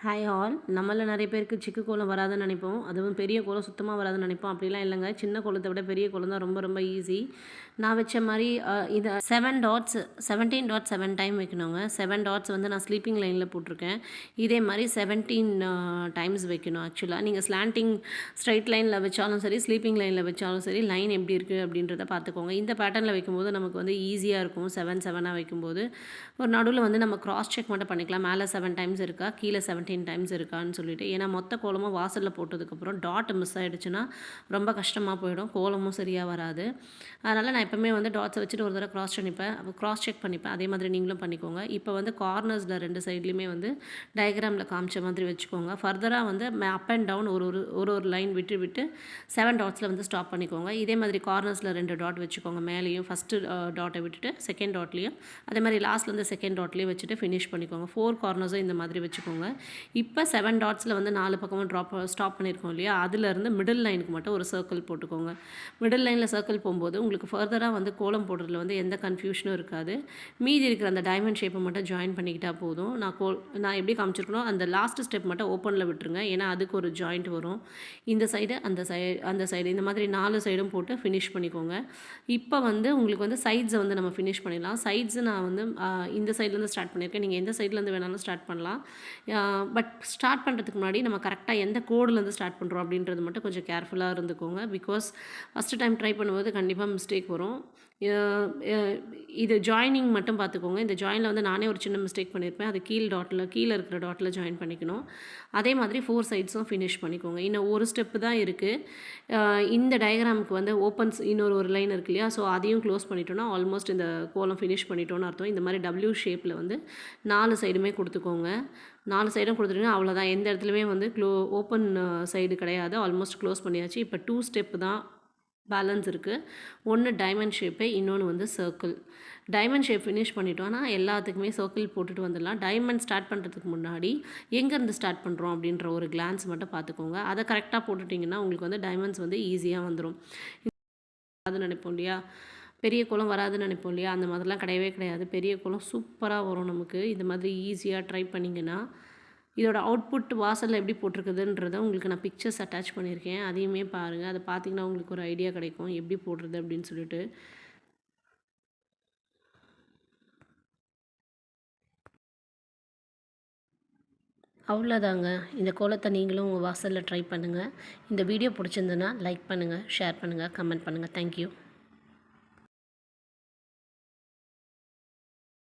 Hi all. நம்மள நிறைய பேருக்கு சிக்கு கோலம் வராதுன்னு நினைப்போம். அதுவும் பெரிய கோலம் சுத்தமாக வராதுன்னு நினைப்போம். அப்படிலாம் இல்லைங்க. சின்ன கோலத்தை விட பெரிய கோலம் தான் ரொம்ப ரொம்ப ஈஸி. நான் வச்ச மாதிரி இதை 7 டாட்ஸ் 17.7 டைம் வைக்கணுங்க. 7 டாட்ஸ் வந்து நான் ஸ்லீப்பிங் லைனில் போட்டிருக்கேன். இதே மாதிரி 17 டைம்ஸ் வைக்கணும். ஆக்சுவலாக நீங்கள் ஸ்லாண்டிங் ஸ்ட்ரைட் லைனில் வச்சாலும் சரி, ஸ்லீப்பிங் லைனில் வச்சாலும் சரி, லைன் எப்படி இருக்குது அப்படின்றத பார்த்துக்கோங்க. இந்த பேட்டர்னில் வைக்கும்போது நமக்கு வந்து ஈஸியாக இருக்கும். 7 வைக்கும்போது ஒரு நடுவில் வந்து நம்ம கிராஸ் செக் மட்டும் பண்ணிக்கலாம். மேலே 7 டைம்ஸ் இருக்கா, கீழே 17 டைம்ஸ் இருக்கான்னு சொல்லிட்டு. ஏன்னா மொத்த கோலமும் வாசலில் போட்டதுக்கப்புறம் டாட் மிஸ் ஆகிடுச்சுன்னா ரொம்ப கஷ்டமாக போயிடும், கோலமும் சரியாக வராது. அதனால் நான் எப்போவுமே வந்து டாட்ஸை வச்சுட்டு ஒரு தடவை கிராஸ் செக் பண்ணிப்பேன். அதே மாதிரி நீங்களும் பண்ணிக்கோங்க. இப்போ வந்து கார்னர்ஸில் 2 சைட்லேயுமே வந்து டயக்ராமில் காமிச்ச மாதிரி வச்சுக்கோங்க. ஃபர்தராக வந்து அப் அண்ட் டவுன் ஒரு லைன் விட்டு விட்டு 7 டாட்ஸில் வந்து ஸ்டாப் பண்ணிக்கோங்க. இதே மாதிரி கார்னர்ஸில் 2 டாட் வச்சுக்கோங்க. மேலேயும் ஃபஸ்ட்டு டாட்டை விட்டுட்டு செகண்ட் டாட்லேயும், அதே மாதிரி லாஸ்ட்டில் வந்து செகண்ட் டாட்லேயும் வச்சுட்டு ஃபினிஷ் பண்ணிக்கோங்க. 4 கார்னர்ஸும் இந்த மாதிரி வச்சுக்கோங்க. இப்போ 7 டாட்ஸில் வந்து 4 பக்கமும் ஸ்டாப் பண்ணியிருக்கோம் இல்லையா, அதுலேருந்து மிடில் லைனுக்கு மட்டும் ஒரு சர்க்கிள் போட்டுக்கோங்க. மிடில் லைனில் சர்க்கிள் போகும்போது உங்களுக்கு ஃபர்தராக வந்து கோலம் போடுறதுல வந்து எந்த கன்ஃபியூஷனும் இருக்காது. மீதி இருக்கிற அந்த டைமண்ட் ஷேப்பை மட்டும் ஜாயின் பண்ணிக்கிட்டால் போதும். நான் எப்படி காமிச்சிருக்கணும், அந்த லாஸ்ட் ஸ்டெப் மட்டும் ஓப்பனில் விட்டுருங்க. ஏன்னா அதுக்கு ஒரு ஜாயிண்ட் வரும். இந்த சைடு அந்த சைடு இந்த மாதிரி 4 சைடும் போட்டு ஃபினிஷ் பண்ணிக்கோங்க. இப்போ வந்து உங்களுக்கு வந்து சைட்ஸை வந்து நம்ம ஃபினிஷ் பண்ணிடலாம். சைட்ஸு நான் வந்து இந்த சைட்லேருந்து ஸ்டார்ட் பண்ணியிருக்கேன். நீங்கள் எந்த சைட்லேருந்து வேணாலும் ஸ்டார்ட் பண்ணலாம். பட் ஸ்டார்ட் பண்ணுறதுக்கு முன்னாடி நம்ம கரெக்டாக எந்த கோடுலேருந்து ஸ்டார்ட் பண்ணுறோம் அப்படின்றது மட்டும் கொஞ்சம் கேர்ஃபுல்லாக இருந்துக்கோங்க. பிகாஸ் ஃபஸ்ட்டு டைம் ட்ரை பண்ணும்போது கண்டிப்பாக மிஸ்டேக் வரும். இது ஜாயினிங் மட்டும் பார்த்துக்கோங்க. இந்த ஜாயினில் வந்து நானே ஒரு சின்ன மிஸ்டேக் பண்ணியிருப்பேன். அது கீழே இருக்கிற டாட்டில் ஜாயின் பண்ணிக்கணும். அதே மாதிரி 4 சைட்ஸும் ஃபினிஷ் பண்ணிக்கோங்க. இன்னும் ஒரு ஸ்டெப்பு தான் இருக்குது. இந்த டயக்ராமுக்கு வந்து ஒரு லைன் இருக்கு இல்லையா, ஸோ அதையும் க்ளோஸ் பண்ணிட்டோன்னா ஆல்மோஸ்ட் இந்த கோலம் ஃபினிஷ் பண்ணிட்டோன்னு அர்த்தம். இந்த மாதிரி டபிள்யூ ஷேப்பில் வந்து 4 சைடுமே கொடுத்துக்கோங்க. 4 சைடும் கொடுத்துட்டிங்கன்னா அவ்வளோதான். எந்த இடத்துலையுமே வந்து ஓப்பன் சைடு கிடையாது. ஆல்மோஸ்ட் க்ளோஸ் பண்ணியாச்சு. இப்போ 2 ஸ்டெப்பு தான் பேலன்ஸ் இருக்குது. ஒன்று டைமண்ட் ஷேப்பு, இன்னொன்று வந்து சர்க்கிள். டைமண்ட் ஷேப் ஃபினிஷ் பண்ணிட்டோன்னா எல்லாத்துக்குமே சர்க்கிள் போட்டுட்டு வந்துடலாம். டைமண்ட் ஸ்டார்ட் பண்ணுறதுக்கு முன்னாடி எங்கேருந்து ஸ்டார்ட் பண்ணுறோம் அப்படின்ற ஒரு கிளான்ஸ் மட்டும் பார்த்துக்கோங்க. அதை கரெக்டாக போட்டுட்டிங்கன்னா உங்களுக்கு வந்து டைமண்ட்ஸ் வந்து ஈஸியாக வந்துடும். அது நினைப்போம் இல்லையா, பெரிய கோலம் வராதுன்னு நினைப்போம் இல்லையா, அந்த மாதிரிலாம் கிடையவே கிடையாது. பெரிய கோலம் சூப்பராக வரும் நமக்கு. இந்த மாதிரி ஈஸியாக ட்ரை பண்ணிங்கன்னா. இதோட அவுட்புட் வாசலில் எப்படி போட்டிருக்குதுன்றதை உங்களுக்கு நான் பிக்சர்ஸ் அட்டாச் பண்ணியிருக்கேன். அதையுமே பாருங்கள். அதை பார்த்தீங்கன்னா உங்களுக்கு ஒரு ஐடியா கிடைக்கும் எப்படி போடுறது அப்படின்னு சொல்லிட்டு. அவ்வளோதாங்க. இந்த கோலத்தை நீங்களும் உங்கள் வாசலில் ட்ரை பண்ணுங்கள். இந்த வீடியோ பிடிச்சிருந்ததுன்னா லைக் பண்ணுங்கள், ஷேர் பண்ணுங்கள், கமெண்ட் பண்ணுங்கள். தேங்க்யூ.